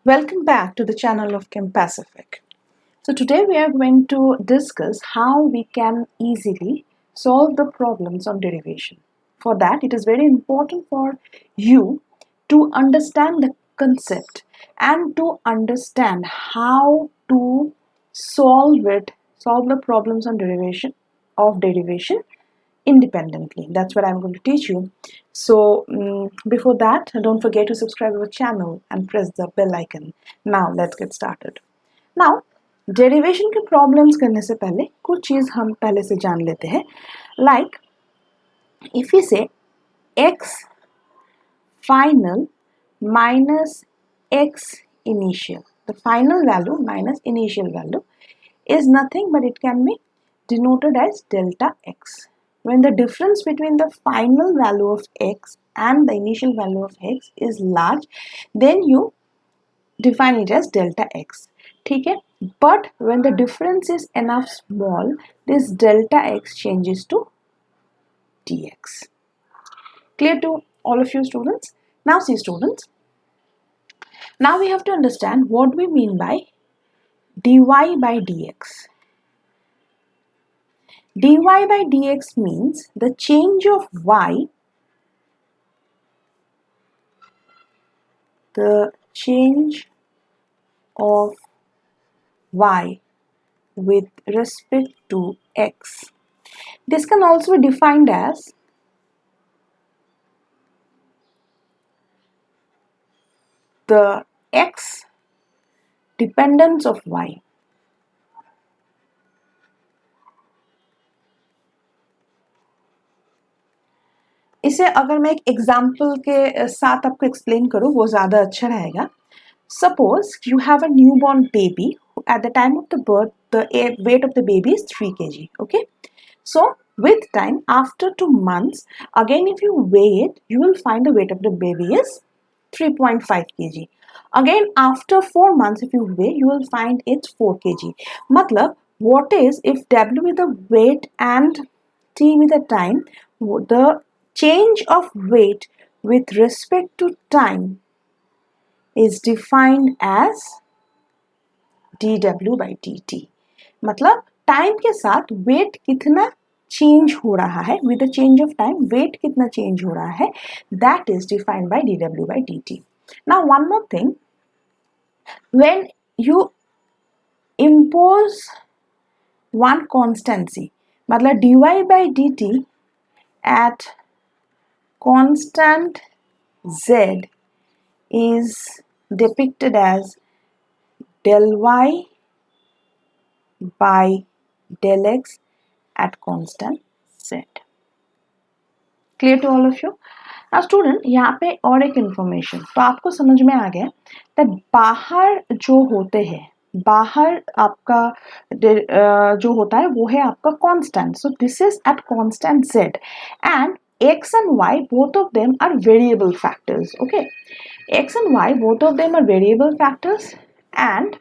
Welcome back to the channel of Chem Pacific. So today we are going to discuss how we can easily solve the problems on derivation. For that, it is very important for you to understand the concept and to understand how to solve the problems on derivation independently. That's what I'm going to teach you. So before that, don't forget to subscribe our channel and press the bell icon. Now let's get started. Now derivation के problems करने से पहले कुछ चीज़ हम पहले से जान लेते हैं. लाइक इफ यू से x final minus x initial, the final value minus initial value is nothing but it can be denoted as delta x. When the difference between the final value of x and the initial value of x is large, then you define it as delta x. ठीक है, but when the difference is enough small, this delta x changes to dx. Clear to all of you students? Now see students, now we have to understand what we mean by dy by dx. dy by dx means the change of y, the change of y with respect to x. This can also be defined as the x dependence of y. इसे अगर मैं एक example के साथ आपको explain करूँ वो ज़्यादा अच्छा रहेगा. Suppose you have a newborn baby. At the time of the birth, the weight of the baby is 3 kg. Okay. So with time, after 2 months, again if you weigh it, you will find the weight of the baby is 3.5 kg. Again after 4 months, if you weigh, you will find it's 4 kg. मतलब what is if W with the weight and T with the time, the change of weight with respect to time is defined as dw by dt. मतलब time के साथ weight कितना change हो रहा है, with the change of time weight कितना change हो रहा है, that is defined by dw by dt. Now one more thing, when you impose one constancy, मतलब dy by dt at constant z is depicted as del y by del x at constant z. Clear to all of you? Now student, यहाँ पे और एक information, तो आपको समझ में आ गया that बाहर जो होते हैं, बाहर आपका जो होता है वो है आपका constant. So this is at constant z and x and y, both of them are variable factors. Okay, x and y, both of them are variable factors and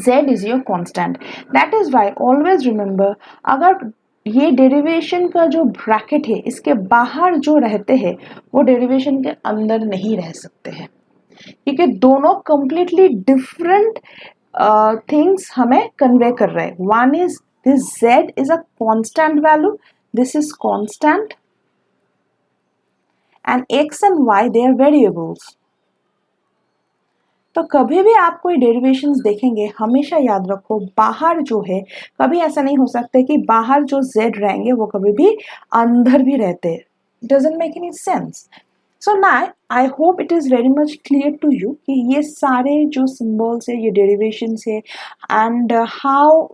z is your constant. That is why always remember, अगर ये derivation का जो bracket है इसके बाहर जो रहते हैं वो डेरिवेशन के अंदर नहीं रह सकते हैं, क्योंकि दोनों completely different things हमें कन्वे कर रहे हैं. One is this z is a constant value, this is constant, and x and y they are variables. तो कभी भी आप कोई डेरिवेशंस देखेंगे हमेशा याद रखो बाहर जो है, कभी ऐसा नहीं हो सकता कि बाहर जो z रहेंगे वो कभी भी अंदर भी रहते हैं. Doesn't make any sense. So now I hope it is very much clear to you कि ये सारे जो symbols है, ये derivations है and how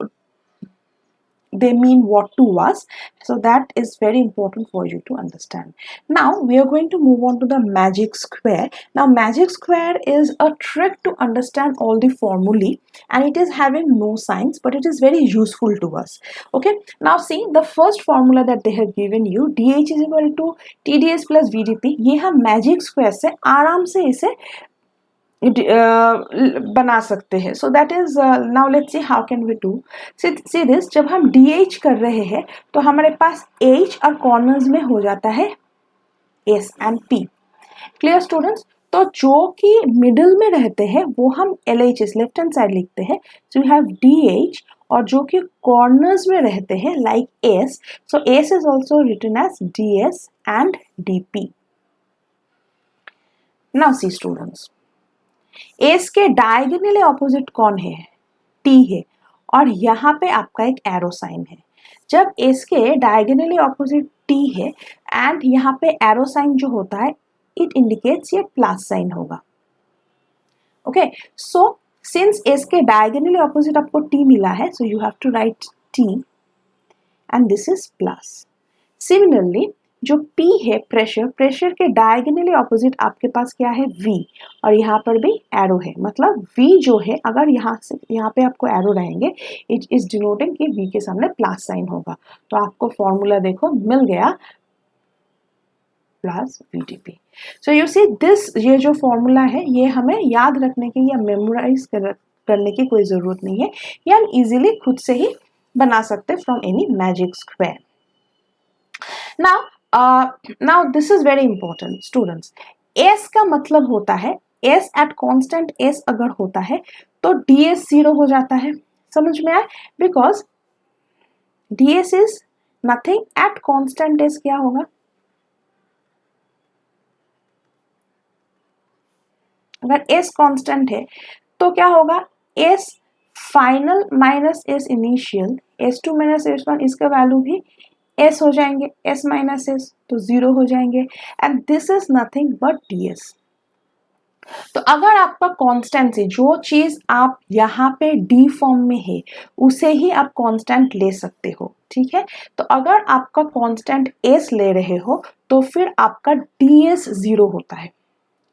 they mean what to us. So that is very important for you to understand. Now we are going to move on to the magic square. Now magic square is a trick to understand all the formulae and it is having no signs but it is very useful to us. Okay, now see the first formula that they have given you, dh is equal to tds plus vdp. ये हम magic square से आराम से इसे बना सकते हैं. So that is, now let's see how can we do. See this, जब हम DH कर रहे हैं तो हमारे पास H और कॉर्नर्स में हो जाता है S and P. Clear students? तो जो कि मिडिल में रहते हैं वो हम LHS लेफ्ट हैंड साइड लिखते हैं, सो यू हैव DH, और जो कि कॉर्नर्स में रहते हैं like S, so S is also written as DS and DP. Now see students, S के डायगोनली ऑपोजिट कौन है? T है, और यहाँ पे आपका एक एरो साइन है. जब एस के डायगोनली ऑपोजिट T है एंड यहाँ पे एरो साइन जो होता है इट इंडिकेट्स ये प्लस साइन होगा. ओके, सो सिंस एस के डायगोनली ऑपोजिट आपको T मिला है, so you have to write T and this is plus. Similarly जो P है प्रेशर, प्रेशर के डायगोनली ऑपोजिट आपके पास क्या है? V, और यहाँ पर भी एरो है. मतलब V जो है अगर यहाँ से यहाँ पे आपको एरो रहेंगे इट इज डिनोटिंग कि V के सामने प्लस साइन होगा. तो आपको फॉर्मूला देखो मिल गया, plus VDP. So you see this, ये जो फॉर्मूला है ये हमें याद रखने की या मेमोराइज करने की कोई ज़रूरत नहीं है, ये हम इजीली खुद से ही बना सकते from any magic square. Now this is very important students. S का मतलब होता है, S एट कांस्टेंट S अगर होता है तो DS 0 हो जाता है. समझ में आया? Because DS is nothing, at constant S क्या होगा? अगर S कांस्टेंट है तो क्या होगा? S final minus S initial, S2 minus S1 इसका वैल्यू भी S हो जाएंगे, S माइनस S तो 0 हो जाएंगे, and this is nothing but DS. तो अगर आपका कॉन्स्टेंसी, जो चीज आप यहाँ पे D फॉर्म में है उसे ही आप कांस्टेंट ले सकते हो. ठीक है, तो अगर आपका कांस्टेंट S ले रहे हो तो फिर आपका DS 0 होता है.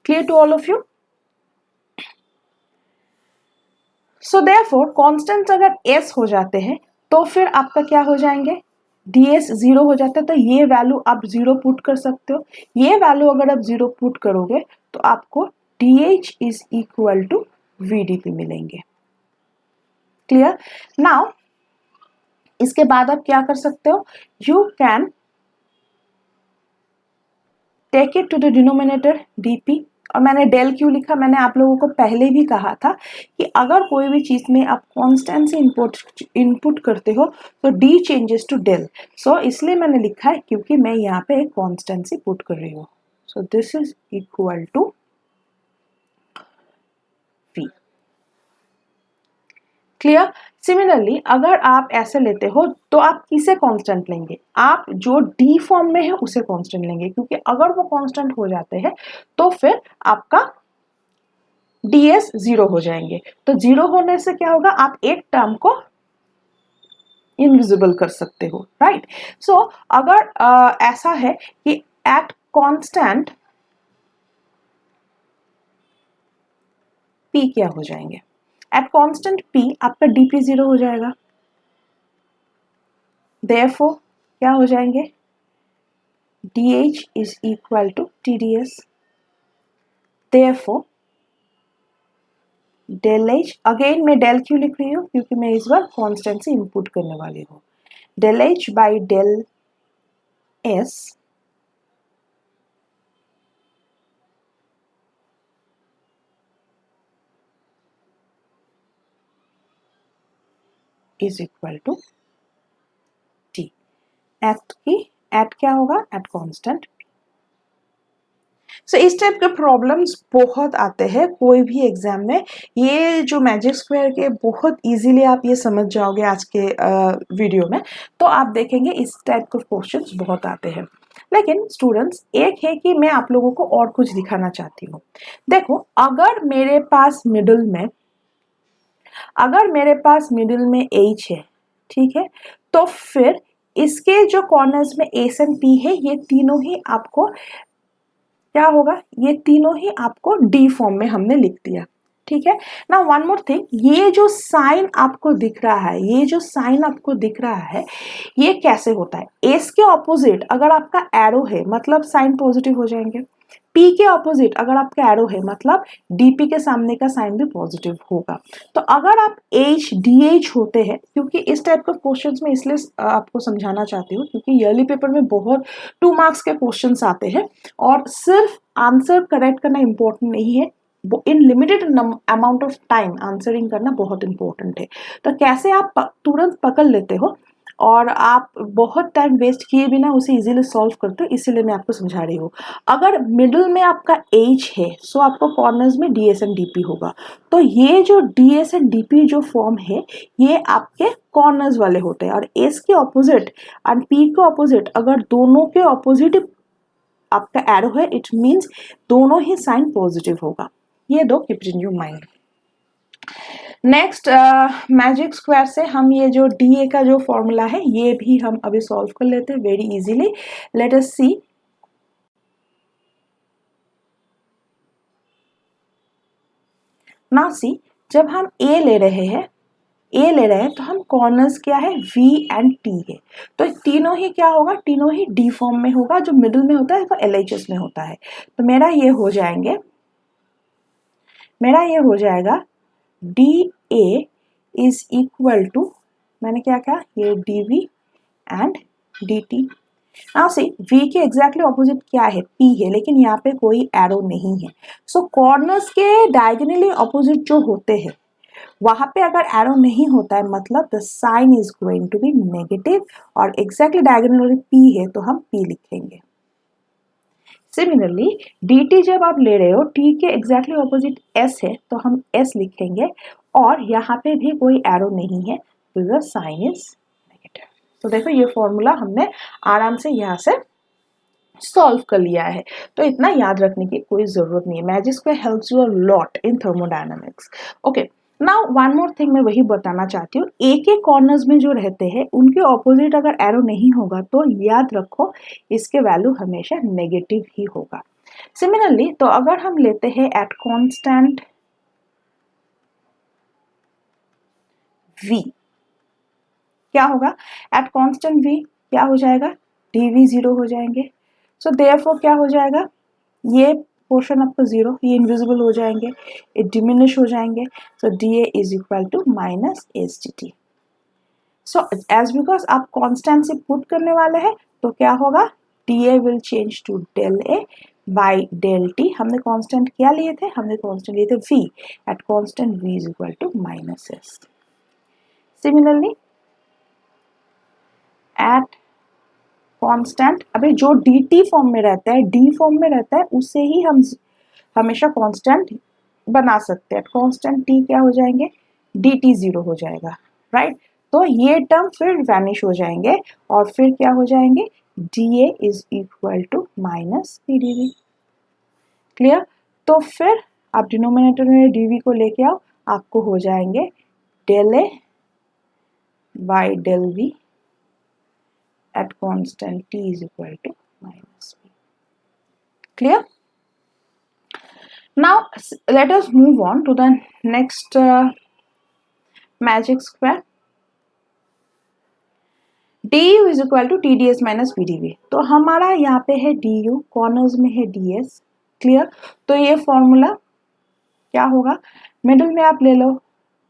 Clear to all of you? So therefore constants अगर S हो जाते हैं तो फिर आपका क्या हो जाएंगे? DS 0 हो जाता है. तो ये वैल्यू आप 0 पुट कर सकते हो. ये वैल्यू अगर आप 0 पुट करोगे तो आपको DH is equal to VDP मिलेंगे. क्लियर? नाउ इसके बाद आप क्या कर सकते हो? You can take it to the denominator DP. और मैंने डेल क्यों लिखा? मैंने आप लोगों को पहले भी कहा था कि अगर कोई भी चीज में आप कॉन्स्टेंसी इनपुट करते हो तो D चेंजेस टू डेल. सो इसलिए मैंने लिखा है क्योंकि मैं यहाँ पे एक कॉन्स्टेंसी पुट कर रही हूँ. So this is equal to V. Clear? Similarly अगर आप ऐसे लेते हो तो आप किसे कांस्टेंट लेंगे? आप जो D फॉर्म में है उसे कांस्टेंट लेंगे, क्योंकि अगर वो कांस्टेंट हो जाते हैं तो फिर आपका DS 0 हो जाएंगे. तो 0 होने से क्या होगा? आप एक टर्म को इनविजिबल कर सकते हो. राइट? सो अगर ऐसा है कि एट कांस्टेंट P क्या हो जाएंगे? एट कांस्टेंट P आपका DP 0 हो जाएगा. देयरफॉर क्या हो जाएंगे? DH is equal to TDS. Therefore del H, again मैं डेल क्यों लिख रही हूँ? क्योंकि मैं इस बार कॉन्स्टेंसी इनपुट करने वाली हूँ. Del H by del S is equal to T. At क्या होगा? At constant. सो इस टाइप के प्रॉब्लम्स बहुत आते हैं कोई भी एग्जाम में. ये जो मैजिक स्क्वायर के बहुत इजीली आप ये समझ जाओगे आज के वीडियो में, तो आप देखेंगे इस टाइप के क्वेश्चंस बहुत आते हैं. लेकिन स्टूडेंट्स एक है कि मैं आप लोगों को और कुछ दिखाना चाहती हूँ. देखो, अगर मेरे पास मिडिल में H है, ठीक है, तो फिर इसके जो कॉर्नर्स में एस एंड पी है ये तीनों ही आपको क्या होगा? ये तीनों ही आपको डी फॉर्म में हमने लिख दिया. ठीक है. नाउ वन मोर थिंग, ये जो साइन आपको दिख रहा है ये कैसे होता है? एस के ऑपोजिट अगर आपका एरो है मतलब साइन पॉजिटिव हो जाएंगे. P के ऑपोजिट अगर आपका एरो है मतलब DP के सामने का साइन भी पॉजिटिव होगा। तो अगर आप DH होते हैं, क्योंकि इस टाइप के क्वेश्चंस में इसलिए आपको समझाना चाहती हूँ क्योंकि ईयरली पेपर में बहुत 2 मार्क्स के क्वेश्चंस आते हैं और सिर्फ आंसर करेक्ट करना इंपॉर्टेंट नहीं है, in limited amount of time answering करना बहुत इंपॉर्टेंट है। तो कैसे आप तुरंत पकड़ लेते हो और आप बहुत टाइम वेस्ट किए बिना उसे इजीली सॉल्व करते हो, इसीलिए मैं आपको समझा रही हूँ। अगर मिडिल में आपका एज है सो आपको कॉर्नर्स में DS एंड DP होगा। तो ये जो DS एंड DP जो फॉर्म है ये आपके कॉर्नर्स वाले होते हैं और S के ऑपोजिट एंड P के ऑपोजिट अगर दोनों के ऑपोजिट आपका एरो है इट मीन्स दोनों ही साइन पॉजिटिव होगा। ये दो keep in your mind. Next magic square से हम ये जो DA का जो फॉर्मूला है ये भी हम अभी सॉल्व कर लेते हैं वेरी इजीली। लेट अस सी। नाउ सी, जब हम A ले रहे हैं तो हम कॉर्नर्स क्या है V एंड T है, तो तीनों ही क्या होगा, तीनों ही D फॉर्म में होगा, जो मिडिल में होता है तो LHS में होता है। तो मेरा ये हो जाएगा DA इज इक्वल टू, मैंने क्या कहा, ये DV and DT। Now see, V के एग्जैक्टली ऑपोजिट क्या है, P है, लेकिन यहाँ पे कोई एरो नहीं है। सो कॉर्नर्स के डायगोनली ऑपोजिट जो होते हैं वहां पे अगर एरो नहीं होता है मतलब the sign is going to be negative, और एग्जैक्टली डायगोनली P है तो हम P लिखेंगे। सिमिलरली DT जब आप ले रहे हो T के एग्जैक्टली ऑपोजिट S है तो हम S लिखेंगे, और यहाँ पे भी कोई एरो नहीं है तो द साइन इज नेगेटिव। तो देखो ये फॉर्मूला हमने आराम से यहाँ से सॉल्व कर लिया है, तो इतना याद रखने की कोई जरूरत नहीं है। Magic square helps you a lot in thermodynamics. Okay, now one more thing मैं वही बताना चाहती हूँ, ए के कॉर्नर्स में जो रहते हैं उनके ऑपोजिट अगर एरो नहीं होगा तो याद रखो इसके वैल्यू हमेशा नेगेटिव ही होगा। सिमिलरली तो अगर हम लेते हैं एट कांस्टेंट V, क्या होगा, एट कांस्टेंट V क्या हो जाएगा, DV 0 हो जाएंगे। सो देयरफॉर क्या हो जाएगा, ये पोर्शन आपका 0, ये इनविजिबल हो जाएंगे, ये डिमिनिश हो जाएंगे। So DA is equal to minus SDT। So as because आप कांस्टेंट से पुट करने वाले हैं तो क्या होगा, DA will change to del A by del T। हमने कांस्टेंट क्या लिए थे, हमने कांस्टेंट लिए थे V, at constant V is equal to minus S। Similarly at constant, अभी जो DT फॉर्म में रहता है, D फॉर्म में रहता है, उससे ही हम हमेशा कांस्टेंट बना सकते हैं। कांस्टेंट T क्या हो जाएंगे, DT 0 हो जाएगा, राइट। तो ये टर्म फिर वैनिश हो जाएंगे और फिर क्या हो जाएंगे, DA is equal to minus PDV। Clear. तो फिर आप डिनोमिनेटर में DV को लेके आओ, आपको हो जाएंगे del A by del V at constant T is equal to minus V. Clear? Now let us move on to the next magic square. DU is equal to TDS minus VDV। तो हमारा यहाँ पे है DU, corners में है DS। Clear. तो ये formula क्या होगा, मिडिल में आप ले लो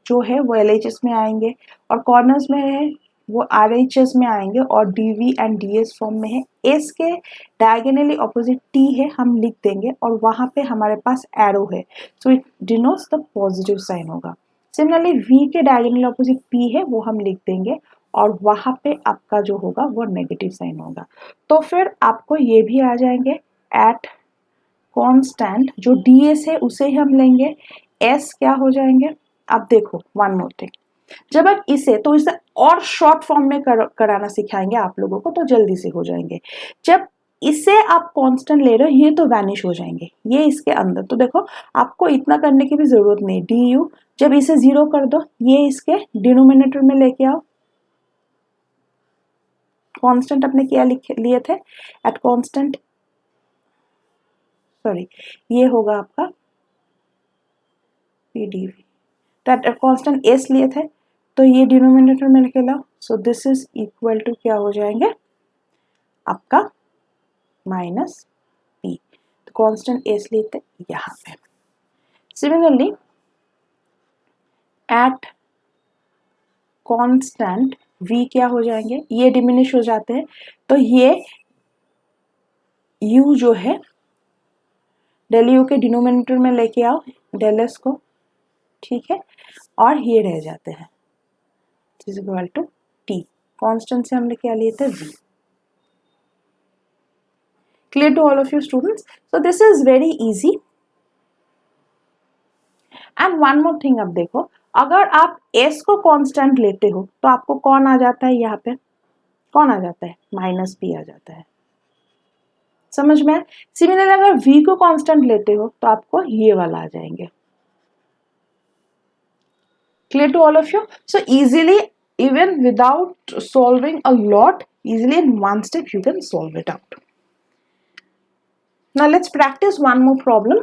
जो है वो LHS में आएंगे, और कॉर्नर्स में है वो RHS में आएंगे, और DV एंड DS फॉर्म में है। S के डायगोनली ऑपोजिट T है, हम लिख देंगे, और वहां पे हमारे पास एरो है, so it denotes the positive sign होगा। सिमिलरली V के डायगोनली ऑपोजिट P है, वो हम लिख देंगे, और वहां पे आपका जो होगा वो नेगेटिव साइन होगा। तो फिर आपको ये भी आ जाएंगे, एट कांस्टेंट जो DS है उसे ही हम लेंगे, S क्या हो जाएंगे। अब देखो वन मोर थिंग, जब आप इसे और शॉर्ट फॉर्म में कराना सिखाएंगे आप लोगों को तो जल्दी से हो जाएंगे। जब इसे आप कांस्टेंट ले रहे हो ये तो वैनिश हो जाएंगे, ये इसके अंदर, तो देखो आपको इतना करने की भी जरूरत नहीं। DU जब इसे 0 कर दो, ये इसके डिनोमिनेटर में लेके आओ, कांस्टेंट अपने क्या लिए थे, एट कांस्टेंट, सॉरी ये होगा आपका PDV, तो कांस्टेंट S लिए थे तो ये डिनोमिनेटर में लेके लाओ, so this is equal to क्या हो जाएंगे आपका माइनस P। तो कांस्टेंट एस लेते यहाँ पे। सिमिलरली एट कांस्टेंट v क्या हो जाएंगे, ये डिमिनिश हो जाते हैं, तो ये u जो है डेल यू के डिनोमिनेटर में लेके आओ डेल एस को, ठीक है, और ये रह जाते हैं is equal to T, constant से हमने क्या लिए थे v। Clear to all of you students? So this is very easy. And one more thing, अब देखो अगर आप s को कांस्टेंट लेते हो तो आपको कौन आ जाता है, यहाँ पे कौन आ जाता है, माइनस p आ जाता है, समझ में? सिमिलरली अगर v को कांस्टेंट लेते हो तो आपको ये वाला आ जाएंगे। Clear to all of you? So easily, even without solving a lot, easily in one step you can solve it out. Now let's practice one more problem.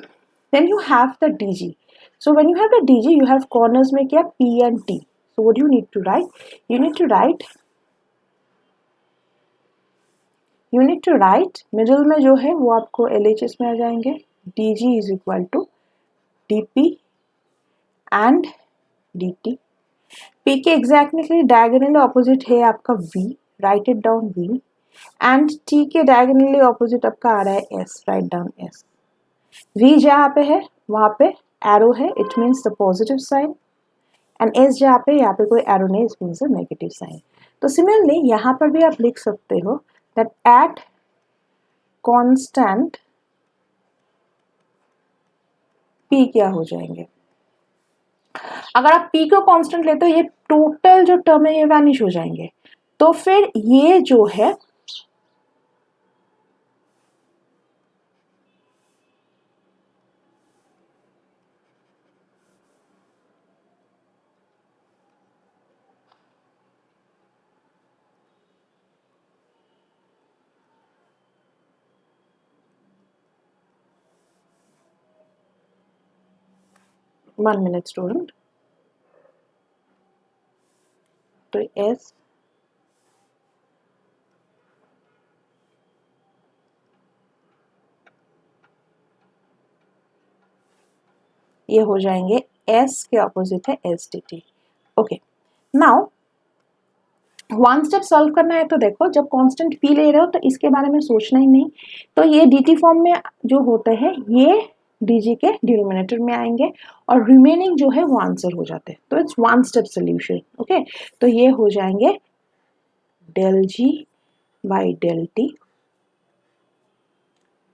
Then you have the DG. So when you have the DG, you have corners में क्या, P and T. So what do you need to write? You need to write middle में जो है वो आपको LHS में आ जाएंगे, DG is equal to DP and DT. P के exactly diagonally opposite है आपका V, write it down V, and T के diagonally opposite आपका आ रहा है S, write down S. V जहाँ पे है वहाँ पे arrow है, it means the positive sign, and S जहाँ पे, यहाँ पे कोई arrow नहीं, it means the negative sign. तो similarly यहाँ पर भी आप लिख सकते हो that at constant P क्या हो जाएंगे। अगर आप P को कांस्टेंट लेते हो ये टोटल जो टर्म है ये वैनिश हो जाएंगे, तो फिर ये जो है वन मिनट स्टूडेंट, तो S ये हो जाएंगे S के ऑपोजिट है S D T. Okay, now one step solve करना है, तो देखो जब कांस्टेंट P ले रहे हो तो इसके बारे में सोचना ही नहीं, तो ये dt फॉर्म में जो होते हैं ये dg के डिनोमिनेटर में आएंगे और रिमेनिंग जो है वो आंसर हो जाते हैं, तो it's one step solution. Okay, तो ये हो जाएंगे del g by del t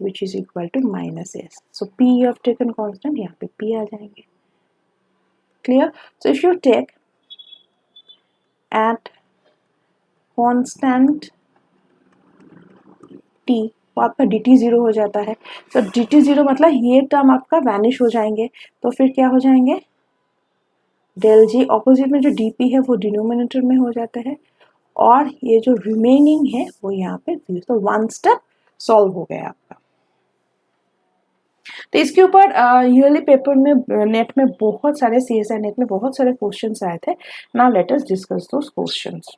which is equal to minus s. So P you have taken constant, यहाँ पे P आ जाएंगे। Clear? So if you take at constant T तो आपका dt 0 हो जाता है, तो dt 0 मतलब ये टर्म आपका वैनिश हो जाएंगे, तो फिर क्या हो जाएंगे, डेल जी ऑपोजिट में जो dp है वो डिनोमिनेटर में हो जाता है और ये जो रिमेनिंग है वो यहाँ पे, तो वन स्टेप सॉल्व हो गया आपका। तो इसके ऊपर ईयरली पेपर में नेट में बहुत सारे CSI नेट में बहुत सारे क्वेश्चंस आए थे। Now let us discuss those questions.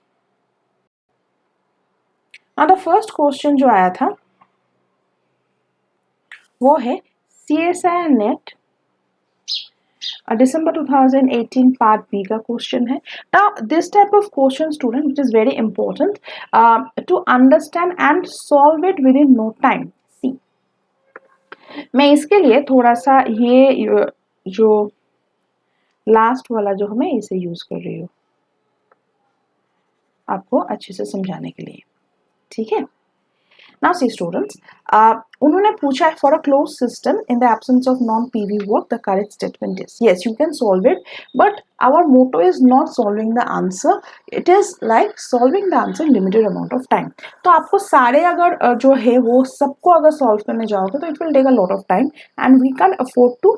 Now the first question जो आया था वो है CSI NET December 2018 part B का क्वेश्चन है। Now this type of question student it is very important to understand and solve it within no time. मैं इसके लिए थोड़ा सा ये जो लास्ट वाला जो है मैं इसे यूज कर रही हूँ आपको अच्छे से समझाने के लिए, ठीक है। नाउ सी स्टूडेंट्स, उन्होंने पूछा है for a close system in the absence of non PV work the correct statement is yes you can solve it, but our motto is not solving the answer, it is like solving the answer limited amount of time. तो आपको सारे अगर जो है वो सबको अगर solve करने जाओगे तो it will take a lot of time and we can afford to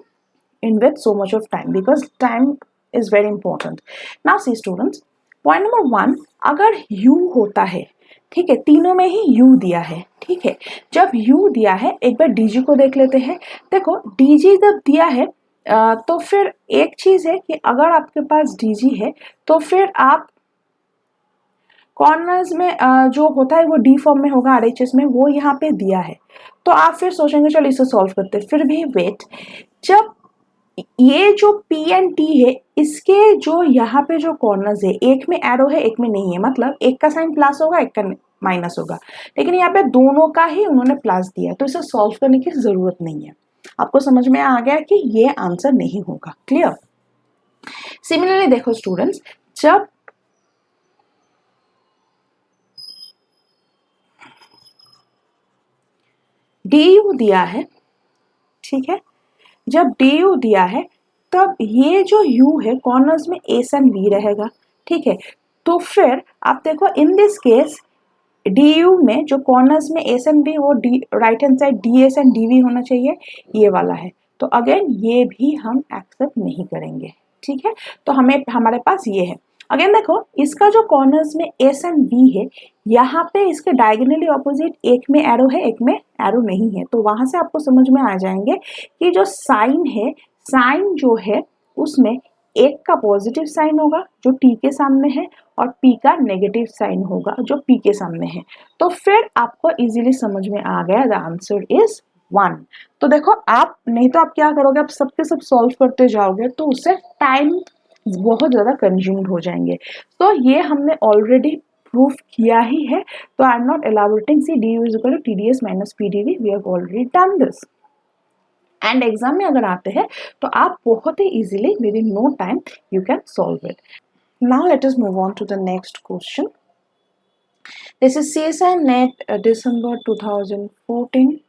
invest so much of time because time is very important. Now see students, point number 1, अगर u होता है, ठीक है, तीनों में ही u दिया है, ठीक है, जब u दिया है एक बार dg को देख लेते हैं। देखो dg जब दिया है तो फिर एक चीज है कि अगर आपके पास dg है तो फिर आप कॉर्नर्स में जो होता है वो डी फॉर्म में होगा आरएचएस में, वो यहाँ पे दिया है। तो आप फिर सोचेंगे चलो इसे सॉल्व करते हैं, फिर भी वेट, जब ये जो पी एंड टी है इसके जो यहाँ पे जो कॉर्नर्स है, एक में एरो है एक में नहीं है, मतलब एक का साइन प्लस होगा एक का माइनस होगा, लेकिन यहाँ पे दोनों का ही उन्होंने प्लस दिया है, तो इसे सॉल्व करने की जरूरत नहीं है। आपको समझ में आ गया कि ये आंसर नहीं होगा। क्लियर? सिमिलरली देखो स्टूडेंट्स, जब डी यू दिया है, ठीक है, जब डी यू दिया है तब ये जो u है कॉर्नर्स में एस एंड बी रहेगा, ठीक है। तो फिर आप देखो in this case D U में जो कॉर्नर्स में एस एंड बी, वो D right hand side D S and D V होना चाहिए, ये वाला है। तो अगेन ये भी हम एक्सेप्ट नहीं करेंगे, ठीक है। तो हमें हमारे पास ये है। अगेन देखो इसका जो कॉर्नर्स में एस एंड बी है, यहाँ पे इसके डायगोनली ऑपोजिट एक में एरो है एक में एरो नहीं है, तो वहां से आपको समझ में आ जाएंगे कि जो साइन है, साइन जो है उसमें एक का पॉजिटिव साइन होगा जो टी के सामने है, और पी का नेगेटिव साइन होगा जो पी के सामने है। तो फिर आपको इजीली समझ में आ गया, द आंसर इज 1। तो देखो आप नहीं तो आप क्या करोगे, आप सबके सब सॉल्व करते जाओगे तो उससे टाइम बहुत ज़्यादा कंज्यूम्ड हो जाएंगे। तो ये हमने ऑलरेडी प्रूफ किया ही है, तो I am not elaborating. C D U is equal to T D S minus P D V, we have already done this. And exam में अगर आते हैं तो आप बहुत ही easily within no time you can solve it. Now let us move on to the next question. This is CSI NET December 2014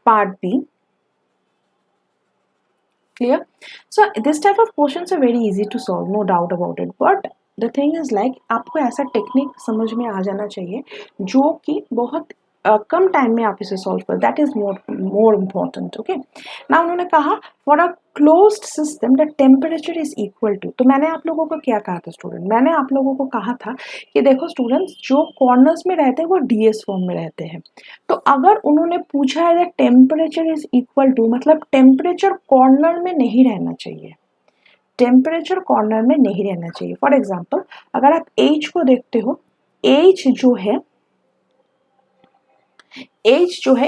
part B. Clear? So this type of questions are very easy to solve, no doubt about it. But the thing is like आपको ऐसा technique समझ में आ जाना चाहिए जो कि बहुत कम time में आप इसे सॉल्व कर, that is more important. Okay, ना उन्होंने कहा for a closed system the temperature is equal to. तो मैंने आप लोगों को क्या कहा था स्टूडेंट, मैंने आप लोगों को कहा था कि देखो स्टूडेंट्स जो कॉर्नर्स में रहते हैं वो डीएस फॉर्म में रहते हैं। तो अगर उन्होंने पूछा है the temperature is equal to, मतलब टेम्परेचर कॉर्नर में नहीं रहना चाहिए, टेम्परेचर कॉर्नर में नहीं रहना चाहिए। फॉर एग्जाम्पल अगर आप एच को देखते हो, एच जो है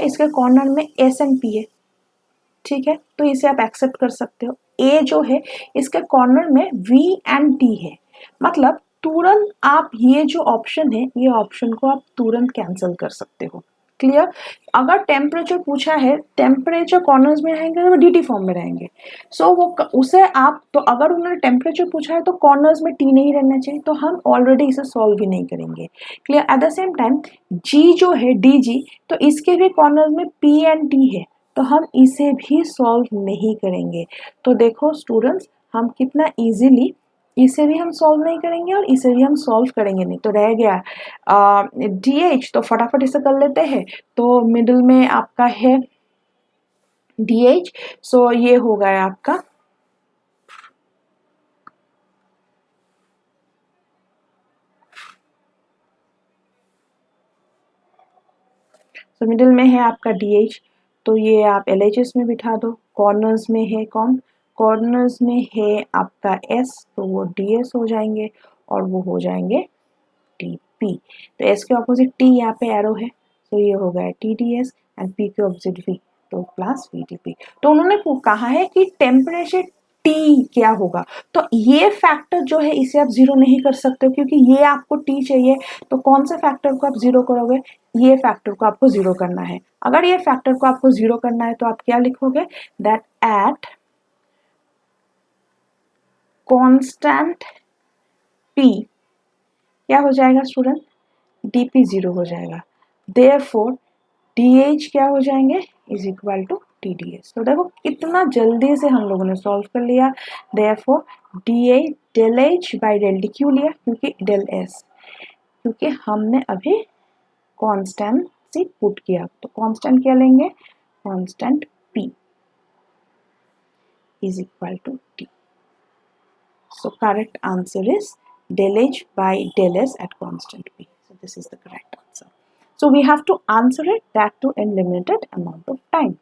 इसके कॉर्नर में एस एंड पी है, ठीक है, तो इसे आप एक्सेप्ट कर सकते हो। ए जो है इसके कॉर्नर में वी एंड टी है, मतलब तुरंत आप ये जो ऑप्शन है ये ऑप्शन को आप तुरंत कैंसिल कर सकते हो। क्लियर? अगर टेम्परेचर पूछा है, टेम्परेचर कॉर्नर्स में रहेंगे तो डी टी फॉर्म में रहेंगे, सो वो उसे आप, तो अगर उन्होंने टेम्परेचर पूछा है तो कॉर्नर्स में टी नहीं रहना चाहिए, तो हम ऑलरेडी इसे सॉल्व ही नहीं करेंगे। Clear? At the same time G जो है डी जी, तो इसके भी कॉर्नर्स में पी एंड टी है, तो हम इसे भी सॉल्व नहीं करेंगे। तो देखो स्टूडेंट्स हम कितना इजीली, इसे भी हम सॉल्व नहीं करेंगे और इसे भी हम सॉल्व करेंगे नहीं। तो रह गया डी एच, तो फटाफट इसे कर लेते हैं। तो मिडिल में आपका है डी एच, सो ये हो गया आपका मिडिल में है आपका डी एच, तो ये आप एल एच एस में बिठा दो। कॉर्नर्स में है कौन, कॉर्नर्स में है आपका एस, तो वो डी एस हो जाएंगे और वो हो जाएंगे टी पी। तो एस के ऑपोजिट टी यहाँ पे एरो है, तो ये हो गया T D S, and P के ऑपोजिट वी, तो प्लस वी टी पी। तो उन्होंने कहा है कि टेम्परेचर टी क्या होगा, तो ये फैक्टर जो है इसे आप जीरो नहीं कर सकते हो क्योंकि ये आपको टी चाहिए। तो कौन से फैक्टर को आप जीरो करोगे, ये फैक्टर को आपको जीरो करना है। अगर ये फैक्टर को आपको जीरो करना है तो आप क्या लिखोगे, दैट एट कांस्टेंट पी क्या हो जाएगा स्टूडेंट, dp जीरो हो जाएगा, देयरफॉर dh क्या हो जाएंगे, इज इक्वल टू tds। तो देखो कितना जल्दी से हम लोगों ने सॉल्व कर लिया। Therefore dh del h by del D क्यों लिया, क्योंकि डेल s, क्योंकि हमने अभी कांस्टेंट से पुट किया, तो कांस्टेंट क्या लेंगे, constant p is equal to t। So correct answer is del h by del s at constant p. So this is the correct answer. So we have to answer it, that to in limited amount of time.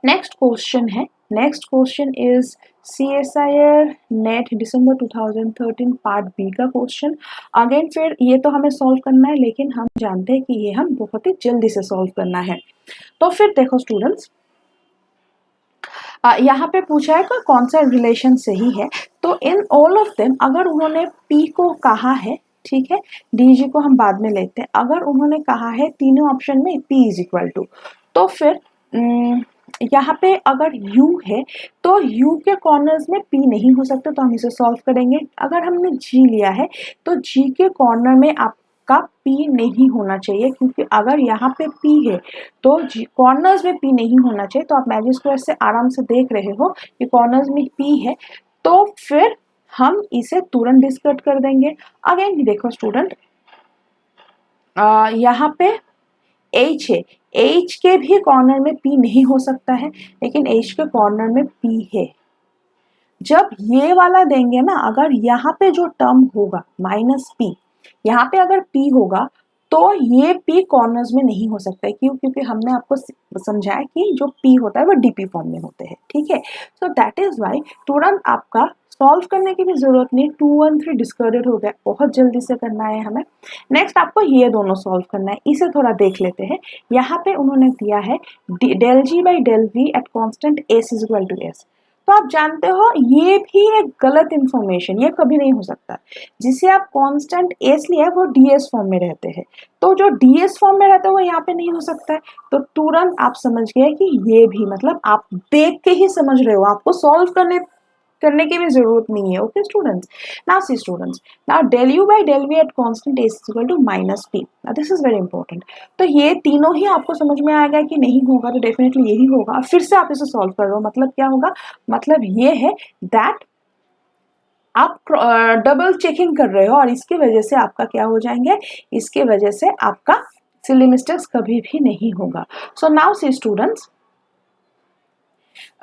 Next question is CSIR NET December 2013 part B का क्वेश्चन। Again फिर ये तो हमें solve करना है, लेकिन हम जानते हैं कि ये हम बहुत ही जल्दी से सॉल्व करना है। तो फिर देखो स्टूडेंट्स, यहाँ पे पूछा है कि कौन सा रिलेशन सही है। तो इन ऑल ऑफ देम अगर उन्होंने P को कहा है, ठीक है, DG को हम बाद में लेते हैं, अगर उन्होंने कहा है तीनों ऑप्शन में P इज इक्वल टू, तो फिर यहाँ पे अगर U है तो U के कॉर्नर्स में P नहीं हो सकता, तो हम इसे सॉल्व करेंगे। अगर हमने G लिया है तो G के कॉर्नर में आपका P नहीं होना चाहिए, क्योंकि अगर यहाँ पे P है तो कॉर्नर्स में P नहीं होना चाहिए। तो आप मैजिक स्क्वायर से आराम से देख रहे हो कि कॉर्नर्स में P है, तो फिर हम इसे तुरंत डिस्कट कर देंगे। अगेन देखो स्टूडेंट, यहाँ पे H है, H के भी कॉर्नर में P नहीं हो सकता है, लेकिन H के कॉर्नर में P है। जब ये वाला देंगे ना, अगर यहाँ पे जो टर्म होगा -P, यहाँ पे अगर P होगा तो ये P कॉर्नर्स में नहीं हो सकता है। क्यों? क्योंकि हमने आपको समझाया कि जो P होता है वो DP फॉर्म में होते हैं, ठीक है। सो दैट इज वाई तुरंत आपका सॉल्व करने की भी जरूरत नहीं, 2 1 3 डिस्कर्डेड हो गया, बहुत जल्दी से करना है हमें। नेक्स्ट आपको ये दोनों सॉल्व करना है, इसे थोड़ा देख लेते हैं। यहाँ पे उन्होंने दिया है del G by del V at constant S is equal to S। तो आप जानते हो ये भी एक गलत इंफॉर्मेशन, ये कभी नहीं हो सकता। जिसे आप कांस्टेंट एस लिया है वो डीएस फॉर्म में रहते हैं, तो जो डीएस फॉर्म में रहता है वो यहाँ पे नहीं हो सकता है। तो तुरंत आप समझ गए कि ये भी, मतलब आप देख के ही समझ रहे हो, आपको सॉल्व करने की भी जरूरत नहीं है। Okay students, now see students, now del u by del v at constant s is equal to -p। now this is very important। तो ये तीनों ही आपको समझ में आएगा कि नहीं होगा तो डेफिनेटली यही होगा। फिर से आप इसे सॉल्व कर रहे हो, मतलब क्या होगा, मतलब ये है दैट आप डबल चेकिंग कर रहे हो, और इसकी वजह से आपका क्या हो जाएंगे, इसके वजह से आपका सिली मिस्टेक्स कभी भी नहीं होगा। So now see students,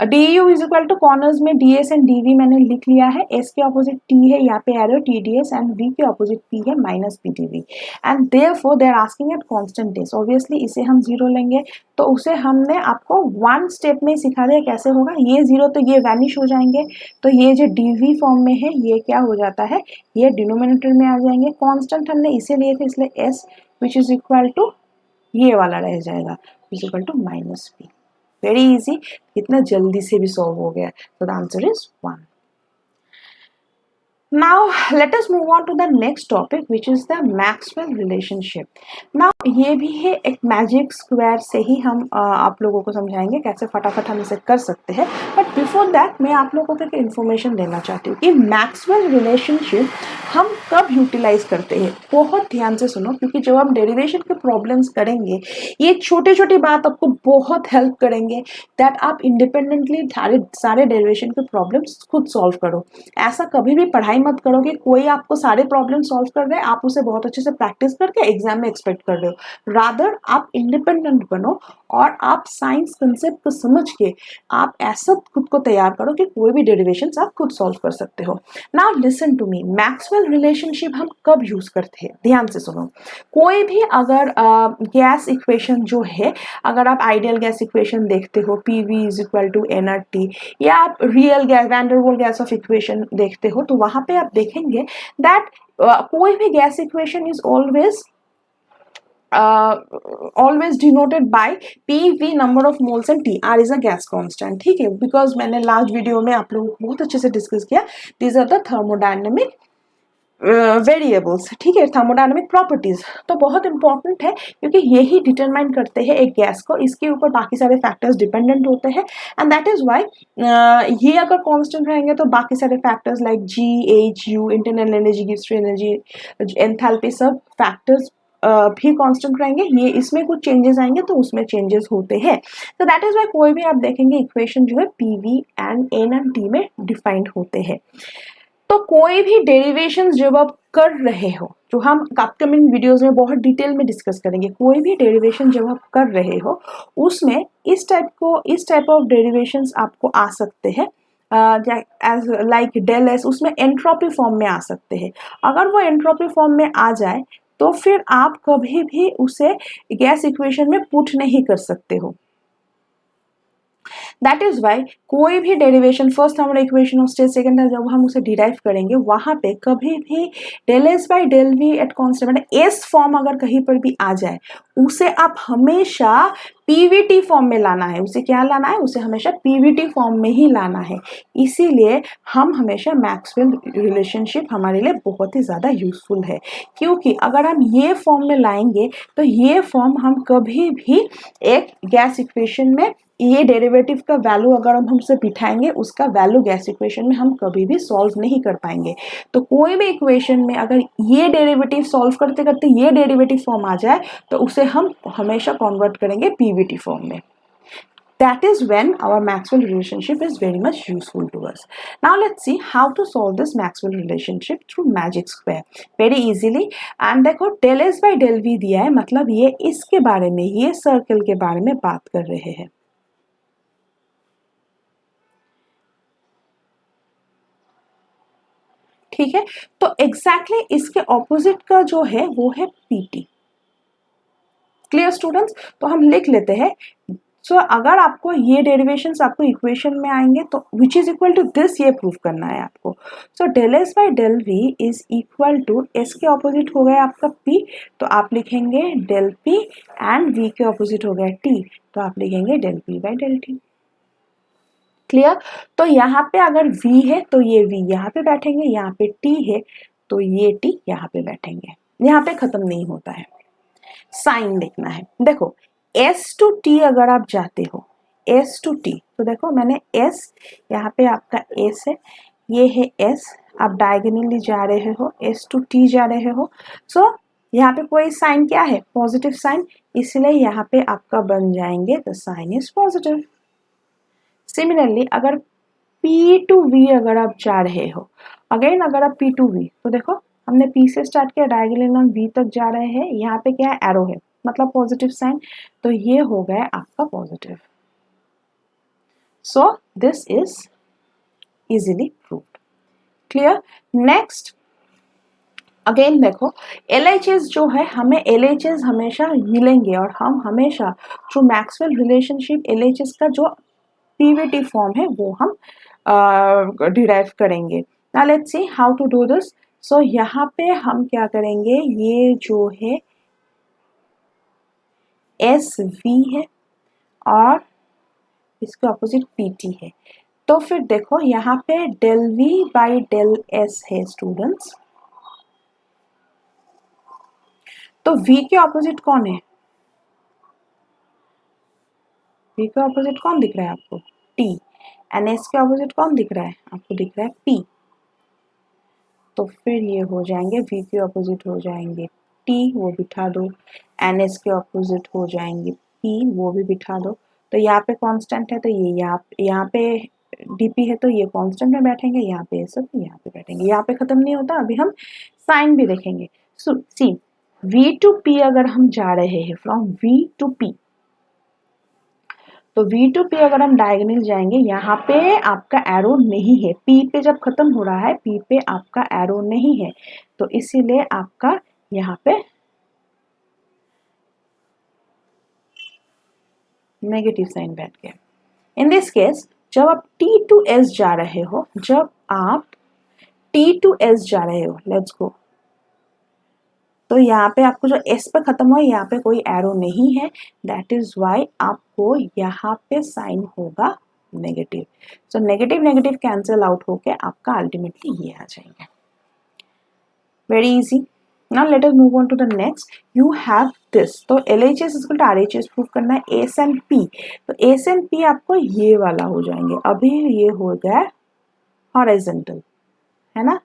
DU is equal to corners में DS एंड DV मैंने लिख लिया है, S के ऑपोजिट T है, यहाँ पे एरो TDS, एंड V के ऑपोजिट P है -PDV, and therefore they are asking at constant days. Obviously इसे हम 0 लेंगे, तो उसे हमने आपको 1 स्टेप में सिखा दिया कैसे होगा। ये 0 तो ये वैनिश हो जाएंगे, तो ये जो DV फॉर्म में है ये क्या हो जाता है, ये डिनोमिनेटर में आ जाएंगे। कॉन्स्टेंट हमने इसे लिए थे, इसलिए S which is equal to ये वाला रह जाएगा, is equal to -P। Very easy, कितना जल्दी से भी सॉल्व हो गया। तो the answer is 1। Now let us move on to the next topic, which is the Maxwell relationship। Now ये भी है एक मैजिक स्क्वायर से ही हम आप लोगों को समझाएंगे कैसे फटाफट हम इसे कर सकते हैं। बट बिफोर दैट मैं आप लोगों को एक इन्फॉर्मेशन देना चाहती हूँ कि मैक्सवेल रिलेशनशिप हम कब यूटिलाइज करते हैं। बहुत ध्यान से सुनो, क्योंकि जब हम डेरिवेशन के प्रॉब्लम्स करेंगे ये छोटे छोटे बात आपको बहुत हेल्प करेंगे दैट आप इंडिपेंडेंटली सारे डेरिवेशन के प्रॉब्लम्स खुद सॉल्व करो। ऐसा कभी भी पढ़ाई मत करो कि कोई आपको सारे प्रॉब्लम सॉल्व कर रहे हैं, आप उसे बहुत अच्छे से प्रैक्टिस करके एग्जाम में एक्सपेक्ट कर रहे हो। रादर आप इंडिपेंडेंट बनो और आप साइंस कंसेप्ट को समझ के आप ऐसा खुद को तैयार करो कि कोई भी डेरिवेशंस आप खुद सॉल्व कर सकते हो। Now listen to me, Maxwell relationship हम कब यूज करते हैं, ध्यान से सुनो। कोई भी अगर गैस इक्वेशन जो है, अगर आप आइडियल गैस इक्वेशन देखते हो PV is equal to nRT, या आप real gas van der Waals gas of equation देखते हो, तो वहां पे आप देखेंगे दैट कोई भी gas equation is always denoted by PV number of moles and T, R is a gas constant, ठीक है। बिकॉज मैंने लास्ट वीडियो में आप लोगों को बहुत अच्छे से डिस्कस किया, these are the thermodynamic variables, ठीक है, थर्मोडायनेमिक प्रॉपर्टीज। तो बहुत इंपॉर्टेंट है, क्योंकि यही डिटरमाइन करते हैं एक गैस को, इसके ऊपर बाकी सारे फैक्टर्स डिपेंडेंट होते हैं। एंड दैट इज वाई ये अगर कांस्टेंट रहेंगे तो बाकी सारे factors like G, H, U, internal energy, gives free energy, enthalpy, सब फैक्टर्स भी कांस्टेंट रहेंगे। ये इसमें कुछ चेंजेस आएंगे तो उसमें चेंजेस होते हैं। तो दैट इज वाई कोई भी आप देखेंगे इक्वेशन जो है PV and N and T में डिफाइंड होते हैं। तो कोई भी डेरिवेशन जब आप कर रहे हो, जो हम अपकमिंग वीडियोस में बहुत डिटेल में डिस्कस करेंगे, कोई भी डेरिवेशन जब आप कर रहे हो उसमें इस टाइप ऑफ डेरिवेशंस आपको आ सकते हैं एज लाइक डेल एस, उसमें एंट्रोपी फॉर्म में आ सकते हैं। अगर वो एंट्रोपी फॉर्म में आ जाए तो फिर आप कभी भी उसे गैस इक्वेशन में पुट नहीं कर सकते हो। दैट इज वाई कोई भी डेरिवेशन फर्स्ट हमारा इक्वेशन ऑफ स्टेट सेकेंड है, जब हम उसे डिराइव करेंगे वहां पे कभी भी del S by del V at constant मतलब एस फॉर्म अगर कहीं पर भी आ जाए उसे आप हमेशा पीवीटी फॉर्म में लाना है। उसे क्या लाना है? उसे हमेशा पीवीटी फॉर्म में ही लाना है। इसीलिए हम हमेशा मैक्सवेल रिलेशनशिप हमारे लिए बहुत ही ज़्यादा यूजफुल है, क्योंकि अगर हम ये फॉर्म में लाएंगे तो ये फॉर्म हम कभी भी एक गैस इक्वेशन में ये डेरिवेटिव का वैल्यू अगर हम हमसे बिठाएंगे उसका वैल्यू गैस इक्वेशन में हम कभी भी सॉल्व नहीं कर पाएंगे। तो कोई भी इक्वेशन में अगर ये डेरिवेटिव सॉल्व करते करते ये डेरिवेटिव फॉर्म आ जाए तो उसे हम हमेशा कन्वर्ट करेंगे पीवीटी फॉर्म में। That is when our Maxwell relationship is very much useful to us. Now let's see how to solve this Maxwell relationship through magic square very easily. And देखो del s by del v दिया है, मतलब ये इसके बारे में, ये circle के बारे में बात कर रहे हैं। ठीक है, तो एग्जैक्टली इसके ऑपोजिट का जो है वो है पीटी। Clear students? तो हम लिख लेते हैं। सो अगर आपको ये डेरिवेशंस आपको इक्वेशन में आएंगे तो which is equal to this, ये प्रूव करना है आपको। So del S by del V is equal to, S के ऑपोजिट हो गया आपका पी, तो आप लिखेंगे डेल पी, एंड वी के ऑपोजिट हो गया टी, तो आप लिखेंगे del P by del T. Clear? तो यहाँ पे अगर v है तो ये v यहाँ पे बैठेंगे, यहाँ पे t है तो ये t यहाँ पे बैठेंगे। यहाँ पे खत्म नहीं होता है, साइन देखना है। देखो s टू t अगर आप जाते हो, s टू t, तो देखो मैंने s, यहाँ पे आपका s है, ये है s, आप डायगोनली जा रहे हो, s टू t जा रहे हो। सो यहाँ पे कोई साइन क्या है? पॉजिटिव साइन, इसलिए यहाँ पे आपका बन जाएंगे the sign is positive. Similarly अगर P टू V अगर आप जा रहे हो, अगेन अगर आप P टू V, तो देखो हमने P से स्टार्ट किया, डायगोनल हम V तक जा रहे हैं, यहाँ पे क्या है? एरो है, मतलब पॉजिटिव साइन, तो ये हो गया आपका positive. So this is easily proved. Clear? Next again देखो LHS जो है, हमें LHS हमेशा मिलेंगे और हम हमेशा थ्रू मैक्सवेल रिलेशनशिप LHS का जो पीवीटी फॉर्म है वो हम डिराइव करेंगे। Now let's see how to do this. So यहाँ पे हम क्या करेंगे, ये जो है एस वी है और इसके ऑपोजिट पी टी है, तो फिर देखो यहाँ पे del V by del S है स्टूडेंट्स, तो v के ऑपोजिट कौन है? v के ऑपोजिट कौन दिख रहा है आपको? t। एंड s के ऑपोजिट कौन दिख रहा है आपको? दिख रहा है p। तो फिर ये हो जाएंगे, v के ऑपोजिट हो जाएंगे t, वो बिठा दो, एन एस के ऑपोजिट हो जाएंगे p, वो भी बिठा दो। तो यहाँ पे कांस्टेंट है तो ये यहाँ पे dp है तो ये कांस्टेंट में बैठेंगे, यहाँ पे सब यहाँ पे बैठेंगे। यहाँ पे खत्म नहीं होता, अभी हम साइन भी देखेंगे। सो सी v टू p अगर हम जा रहे हैं फ्रॉम v टू p, तो v टू p अगर हम डायगोनल जाएंगे, यहाँ पे आपका एरो नहीं है, p पे जब खत्म हो रहा है p पे आपका एरो नहीं है, तो इसीलिए आपका यहाँ पे नेगेटिव साइन बैठ गया। इन दिस केस जब आप t टू s जा रहे हो, जब आप t टू s जा रहे हो, लेट्स गो, तो यहाँ पे आपको जो s पे खत्म हुआ, यहाँ पे कोई एरो नहीं है, दैट इज वाई आपको यहाँ पे साइन होगा negative. So negative negative cancel out होके आपका अल्टीमेटली ये आ जाएंगे। Very easy. Now let us move on to the next. You have this, तो LHS equal to RHS prove करना है, S एंड P, तो S एंड P आपको ये वाला हो जाएंगे। अभी ये हो गया हॉरिजॉन्टल, है ना?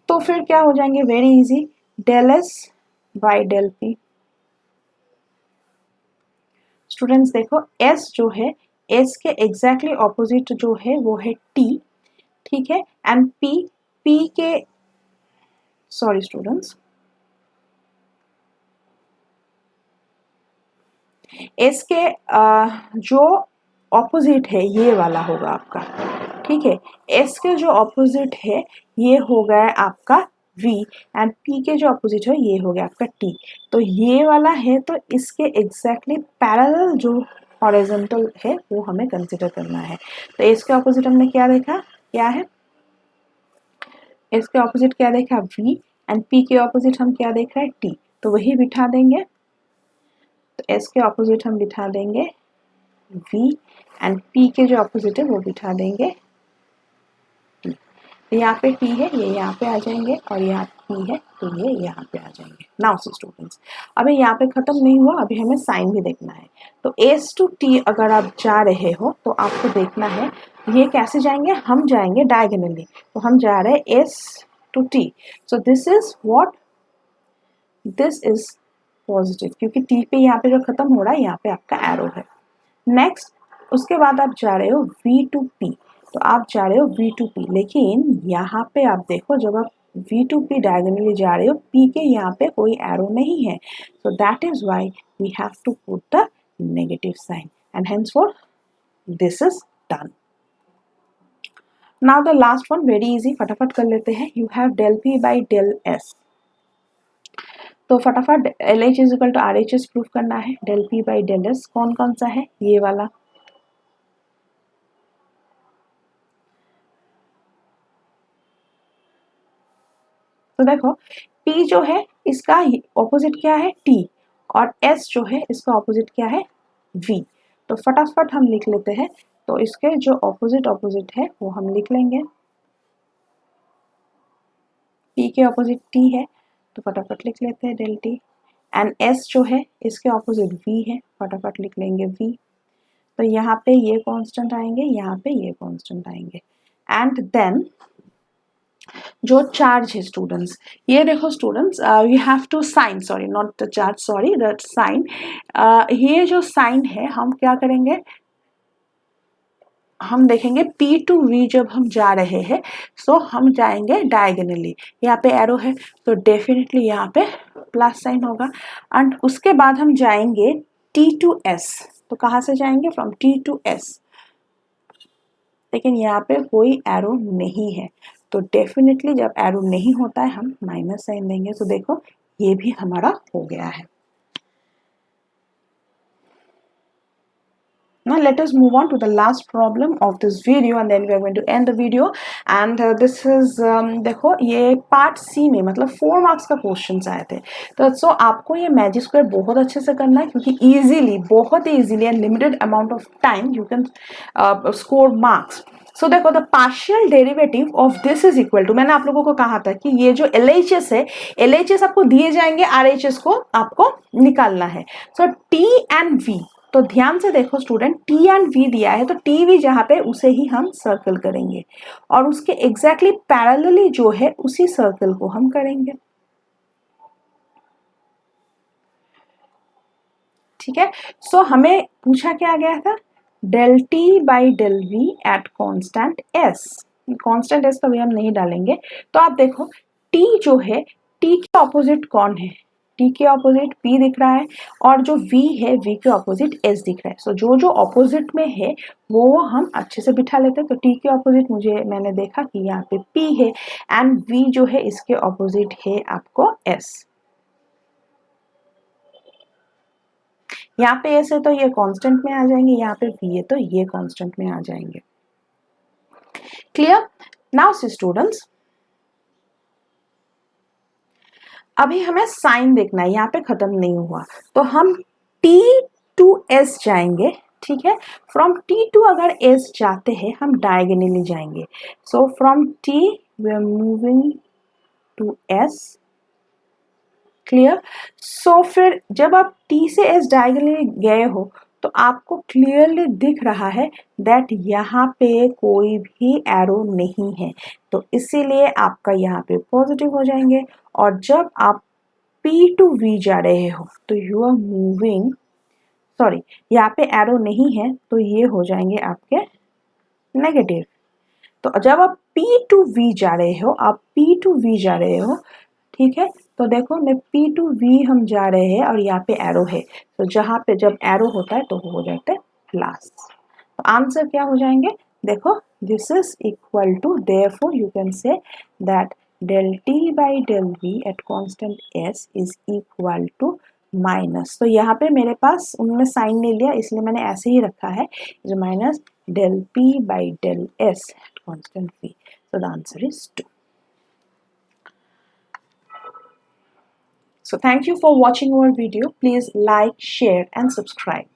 तो फिर क्या हो जाएंगे? Very easy, del S by del P. Students देखो एस जो है, एस के एग्जैक्टली ऑपोजिट जो है वो है टी, ठीक है, एंड पी, पी के, सॉरी स्टूडेंट्स, एस के जो ऑपोजिट है ये वाला होगा आपका, ठीक है। एस के जो ऑपोजिट है ये हो गया आपका V, एंड P के जो ऑपोजिट है ये हो गया आपका T। तो ये वाला है तो इसके एग्जैक्टली पैरेलल जो हॉरिजॉन्टल है वो हमें कंसिडर करना है। तो इसके ऑपोजिट हमने क्या देखा, क्या है, इसके ऑपोजिट क्या देखा v, एंड p के ऑपोजिट हम क्या देख रहे हैं t, तो वही बिठा देंगे। तो s के ऑपोजिट हम बिठा देंगे v, एंड p के जो ऑपोजिट है वो बिठा देंगे t। तो यहाँ पे t है, ये यहाँ पे आ जाएंगे, और यहाँ p है तो ये यहाँ पे आ जाएंगे। नाउ सो स्टूडेंट्स, अभी यहाँ पे खत्म नहीं हुआ, अभी हमें साइन भी देखना है। तो s to t अगर आप जा रहे हो तो आपको देखना है ये कैसे जाएंगे, हम जाएंगे डायगोनली। तो हम जा रहे हैं s to t, so this is what, this is positive, क्योंकि t पे यहाँ पे जो खत्म हो रहा है यहाँ पे आपका एरो है। नेक्स्ट, उसके बाद आप जा रहे हो v to p, तो आप जा रहे हो v to p, लेकिन यहाँ पे आप देखो जब आप v to p डायगोनली जा रहे हो, p के यहाँ पे कोई एरो नहीं है, so that is why we have to put the negative sign, and henceforth this is done. Now the last one very easy, फटाफट कर लेते हैं। You have del p by del s, तो फटाफट LH is equal to RHS proof करना है। del p by del s कौन कौन सा है, ये वाला, तो देखो P जो है इसका ऑपोजिट क्या है T, और S जो है इसका ऑपोजिट क्या है V। तो फटाफट हम लिख लेते हैं, तो इसके जो ऑपोजिट है वो हम लिख लेंगे। P के ऑपोजिट T है, तो फटाफट लिख लेते हैं del T, एंड S जो है इसके ऑपोजिट V है, फटाफट लिख लेंगे V। तो यहाँ पे ये कांस्टेंट आएंगे, यहाँ पे ये कांस्टेंट आएंगे, एंड देन जो चार्ज है स्टूडेंट्स, ये देखो students, you have to sign, sorry not the charge, sorry the sign, ये जो साइन है हम क्या करेंगे, हम देखेंगे P to V जब हम जा रहे हैं, सो हम जाएंगे डायगोनली, यहाँ पे एरो है तो डेफिनेटली यहाँ पे प्लस साइन होगा, एंड उसके बाद हम जाएंगे T to S, तो कहाँ से जाएंगे, फ्रॉम T to S, लेकिन यहाँ पे कोई एरो नहीं है, तो डेफिनेटली जब एरो नहीं होता है हम माइनस साइन देंगे। तो देखो ये भी हमारा हो गया है। Now let us move on to the last problem of this video, and then we are going to end the video, and this is देखो ये पार्ट सी में मतलब 4 मार्क्स का क्वेश्चन आए थे, तो सो आपको ये मैजिक स्क्वायर बहुत अच्छे से करना है, क्योंकि इजीली, बहुत ही easily and limited amount of time you can score marks. So देखो the partial derivative of this is equal to, मैंने आप लोगों को कहा था कि ये जो LHS है, LHS आपको दिए जाएंगे, RHS को आपको निकालना है। सो T एंड V, तो ध्यान से देखो स्टूडेंट, T एंड V दिया है, तो TV जहां पे उसे ही हम सर्कल करेंगे, और उसके एग्जैक्टली पैरेलली जो है उसी सर्कल को हम करेंगे। ठीक है, सो हमें पूछा क्या गया था, del T by del V at constant S, constant S कभी हम नहीं डालेंगे। तो आप देखो T जो है, T के ऑपोजिट कौन है, T के ऑपोजिट P दिख रहा है, और जो V है V के ऑपोजिट S दिख रहा है। सो जो जो ऑपोजिट में है वो हम अच्छे से बिठा लेते हैं। तो T के ऑपोजिट मुझे, मैंने देखा कि यहाँ पे P है, एंड V जो है इसके ऑपोजिट है आपको S। यहाँ पे S है तो ये कांस्टेंट में आ जाएंगे, यहाँ पे V है तो ये कांस्टेंट में आ जाएंगे। क्लियर? नाउ सी स्टूडेंट्स, अभी हमें साइन देखना है, यहाँ पे खत्म नहीं हुआ, तो हम T to S जाएंगे। ठीक है, फ्रॉम T to अगर S जाते हैं हम डायगोनली जाएंगे। So from T we are moving to S। Clear? So फिर जब आप T से S डायगोनली गए हो तो आपको क्लियरली दिख रहा है दैट यहाँ पे कोई भी एरो नहीं है, तो इसीलिए आपका यहाँ पे पॉजिटिव हो जाएंगे। और जब आप P to V जा रहे हो तो यू आर मूविंग, सॉरी यहाँ पे एरो नहीं है तो ये हो जाएंगे आपके नेगेटिव। तो जब आप P to V जा रहे हो, आप P to V जा रहे हो, ठीक है, तो देखो मैं P to V हम जा रहे हैं और यहाँ पे एरो है, तो जहाँ पे जब एरो होता है तो वो हो जाता है प्लस। तो आंसर क्या हो जाएंगे, देखो this is equal to, therefore you can say that del T by del V at constant S is equal to minus, तो यहाँ पे मेरे पास उन्होंने साइन नहीं लिया इसलिए मैंने ऐसे ही रखा है, जो minus del p by del s at constant v. So the answer is 2. So thank you for watching our video. Please like, share and subscribe.